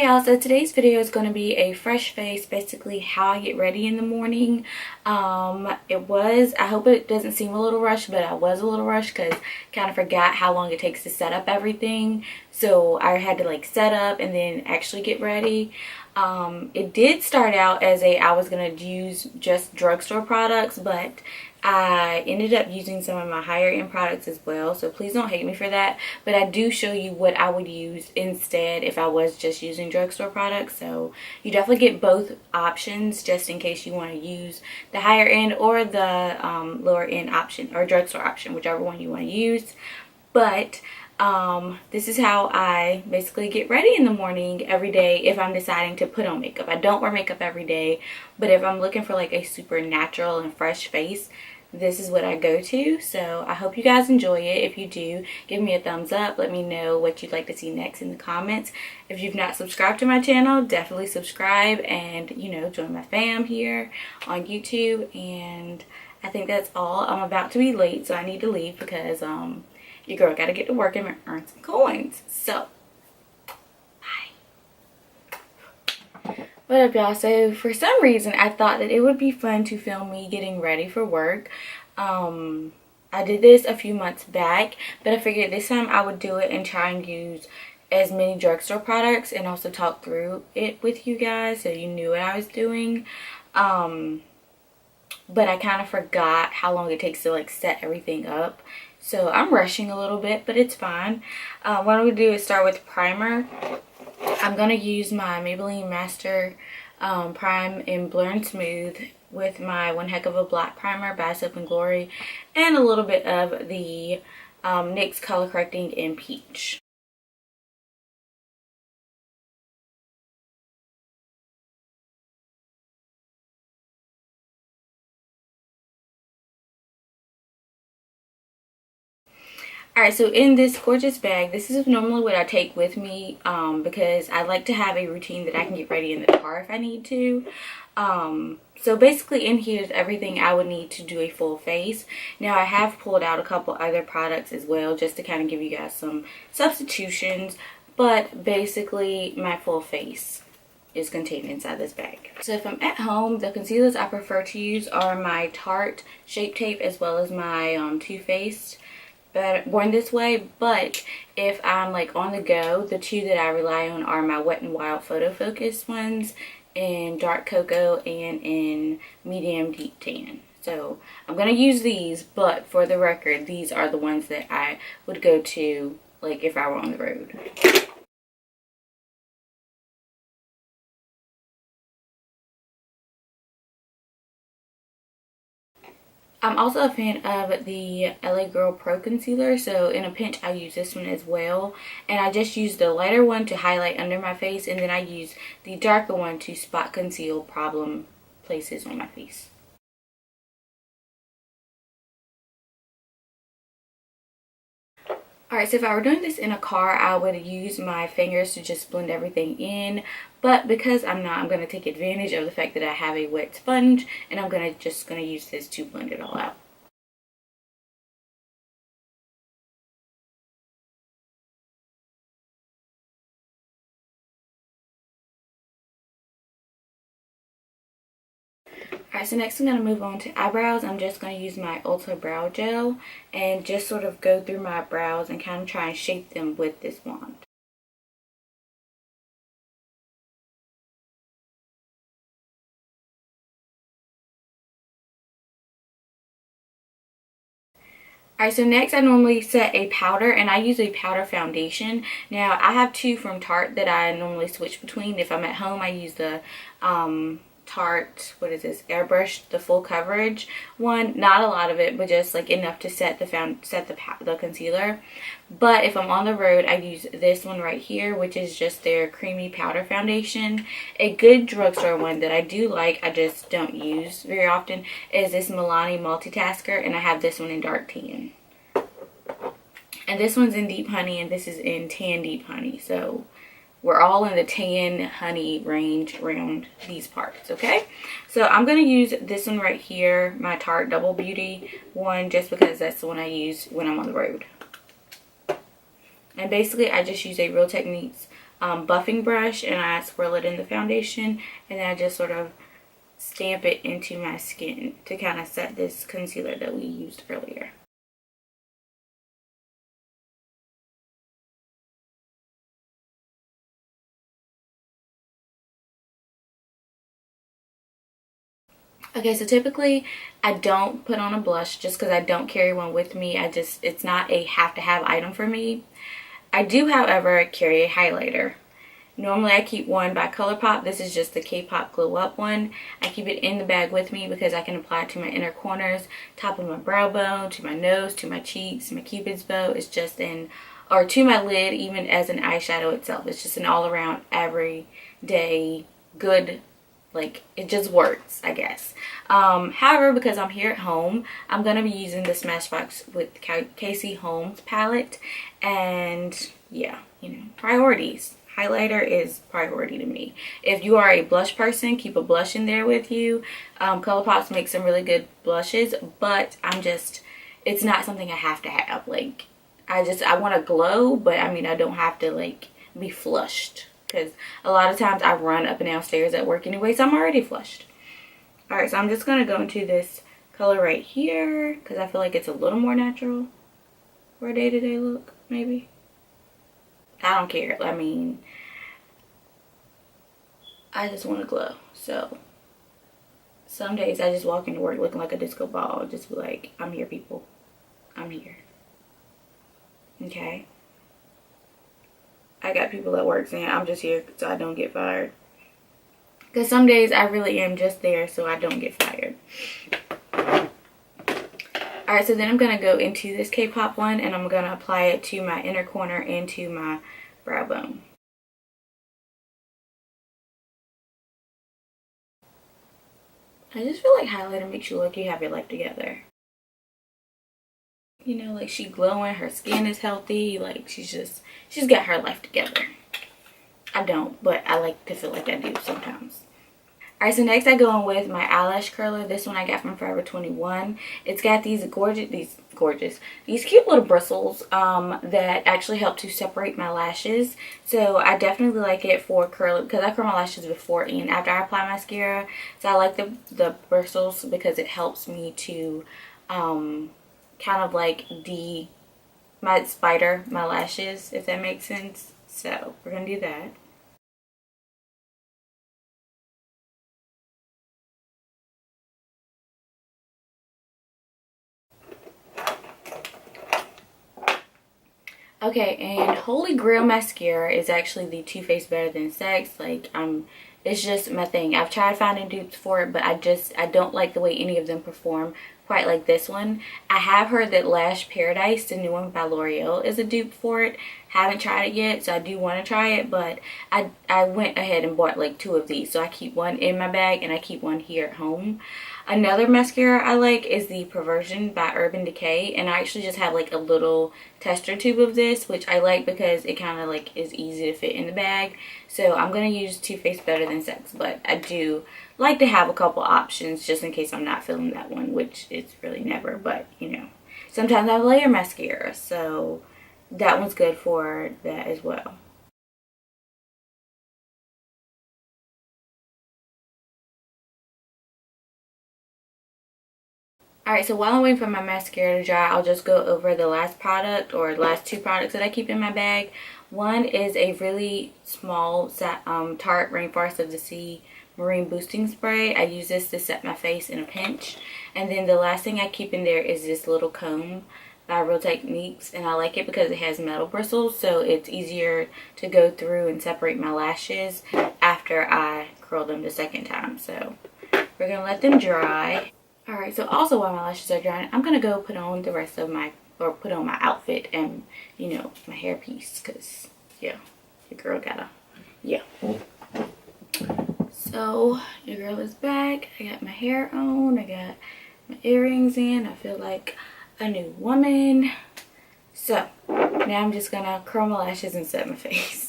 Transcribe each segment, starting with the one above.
Hi y'all, so today's video is going to be a fresh face, basically how I get ready in the morning. I hope it doesn't seem a little rushed, but I was a little rushed because kind of forgot how long it takes to set up everything. So I had to like set up and then actually get ready. It did start out as I was going to use just drugstore products, but I ended up using some of my higher end products as well, so please don't hate me for that. But I do show you what I would use instead if I was just using drugstore products. So you definitely get both options just in case you want to use the higher end or the lower end option or drugstore option, whichever one you want to use. But this is how I basically get ready in the morning every day if I'm deciding to put on makeup. I don't wear makeup every day, but if I'm looking for like a super natural and fresh face, this is what I go to. So I hope you guys enjoy it. If you do, give me a thumbs up. Let me know what you'd like to see next in the comments. If you've not subscribed to my channel, definitely subscribe and, join my fam here on YouTube. And I think that's all. I'm about to be late, so I need to leave because your girl got to get to work and earn some coins. So, bye. What up, y'all? So for some reason I thought that it would be fun to film me getting ready for work. I did this a few months back, but I figured this time I would do it and try and use as many drugstore products and also talk through it with you guys so you knew what I was doing. But I kind of forgot how long it takes to like set everything up, so I'm rushing a little bit, but it's fine. What I'm going to do is start with primer. I'm going to use my Maybelline Master Prime in Blur and Smooth with my One Heck of a Black Primer by Soap and Glory and a little bit of the NYX Color Correcting in Peach. Alright, so in this gorgeous bag, this is normally what I take with me because I like to have a routine that I can get ready in the car if I need to. So basically in here is everything I would need to do a full face. Now I have pulled out a couple other products as well just to kind of give you guys some substitutions, but basically my full face is contained inside this bag. So if I'm at home, the concealers I prefer to use are my Tarte Shape Tape as well as my Too Faced Born This Way. But if I'm like on the go, the two that I rely on are my Wet n Wild Photo Focus ones in Dark Cocoa and in Medium Deep Tan. So I'm gonna use these, but for the record, these are the ones that I would go to like if I were on the road. I'm also a fan of the LA Girl Pro Concealer, so in a pinch I use this one as well. And I just use the lighter one to highlight under my face, and then I use the darker one to spot conceal problem places on my face. Alright, so if I were doing this in a car, I would use my fingers to just blend everything in. But because I'm not, I'm going to take advantage of the fact that I have a wet sponge, and I'm just going to use this to blend it all out. Alright, so next I'm going to move on to eyebrows. I'm just going to use my Ulta Brow Gel and just sort of go through my brows and kind of try and shape them with this wand. Alright, so next I normally set a powder, and I use a powder foundation. Now I have two from Tarte that I normally switch between. If I'm at home, I use the Tarte, what is this, Airbrush, the full coverage one. Not a lot of it, but just like enough to set the concealer. But if I'm on the road, I use this one right here, which is just their creamy powder foundation. A good drugstore one that I do like, I just don't use very often, is this Milani Multitasker, and I have this one in Dark Tan. And this one's in Deep Honey, and this is in Tan Deep Honey. So we're all in the tan honey range around these parts, okay? So I'm going to use this one right here, my Tarte Double Beauty one, just because that's the one I use when I'm on the road. And basically I just use a Real Techniques buffing brush, and I swirl it in the foundation, and then I just sort of stamp it into my skin to kind of set this concealer that we used earlier. Okay, so typically I don't put on a blush just because I don't carry one with me. It's not a have to have item for me. I do, however, carry a highlighter. Normally I keep one by ColourPop. This is just the K-Pop Glow Up one. I keep it in the bag with me because I can apply it to my inner corners, top of my brow bone, to my nose, to my cheeks, my cupid's bow. It's just or to my lid, even as an eyeshadow itself. It's just an all around everyday good, like, it just works, I guess. However, because I'm here at home, I'm going to be using the Smashbox with Casey Holmes palette. And yeah, you know, priorities. Highlighter is priority to me. If you are a blush person, keep a blush in there with you. ColourPop makes some really good blushes, but it's not something I have to have. Like, I want to glow, but I mean, I don't have to, like, be flushed. Because a lot of times I run up and down stairs at work anyway, so I'm already flushed. Alright, so I'm just going to go into this color right here, because I feel like it's a little more natural for a day-to-day look, maybe. I don't care. I mean, I just want to glow. So some days I just walk into work looking like a disco ball. Just be like, I'm here, people. I'm here. Okay? I got people at work saying I'm just here so I don't get fired. Because some days I really am just there so I don't get fired. Alright, so then I'm going to go into this K-Pop one, and I'm going to apply it to my inner corner and to my brow bone. I just feel like highlighter makes you look like you have your life together. You know, like, she glowing, her skin is healthy, like she's got her life together. I don't, but I like to feel like I do sometimes. Alright, so next I go in with my eyelash curler. This one I got from Forever 21. It's got these cute little bristles that actually help to separate my lashes. So I definitely like it for curling, because I curl my lashes before and after I apply mascara. So I like the bristles because it helps me to kind of like spider my lashes, if that makes sense. So we're gonna do that. Okay, and Holy Grail mascara is actually the Too Faced Better Than Sex. Like, it's just my thing. I've tried finding dupes for it, but I don't like the way any of them perform quite like this one. I have heard that Lash Paradise, the new one by L'Oreal, is a dupe for it. Haven't tried it yet, so I do want to try it, but I went ahead and bought like 2 of these. So I keep one in my bag and I keep one here at home. Another mascara I like is the Perversion by Urban Decay, and I actually just have like a little tester tube of this, which I like because it kind of like is easy to fit in the bag. So I'm going to use Too Faced Better Than Sex, but I do like to have a couple options just in case I'm not feeling that one, which it's really never, but you know, sometimes I have layer mascara, so that one's good for that as well. Alright, so while I'm waiting for my mascara to dry, I'll just go over the last product, or last 2 products that I keep in my bag. One is a really small Tarte Rainforest of the Sea Marine Boosting Spray. I use this to set my face in a pinch. And then the last thing I keep in there is this little comb by Real Techniques, and I like it because it has metal bristles, so it's easier to go through and separate my lashes after I curl them the second time. So we're going to let them dry. Alright, so also while my lashes are drying, I'm going to go put on the rest of put on my outfit and, you know, my hairpiece, because, yeah, your girl gotta, yeah. So, your girl is back. I got my hair on, I got my earrings in. I feel like a new woman. So, now I'm just going to curl my lashes and set my face.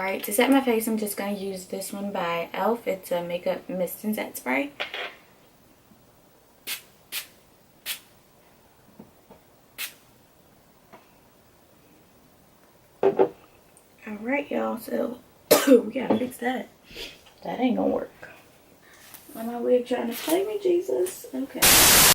Alright, to set my face, I'm just going to use this one by e.l.f. It's a makeup mist and set spray. Alright, y'all, so we gotta fix that. That ain't gonna work. Am my wig trying to play me, Jesus? Okay.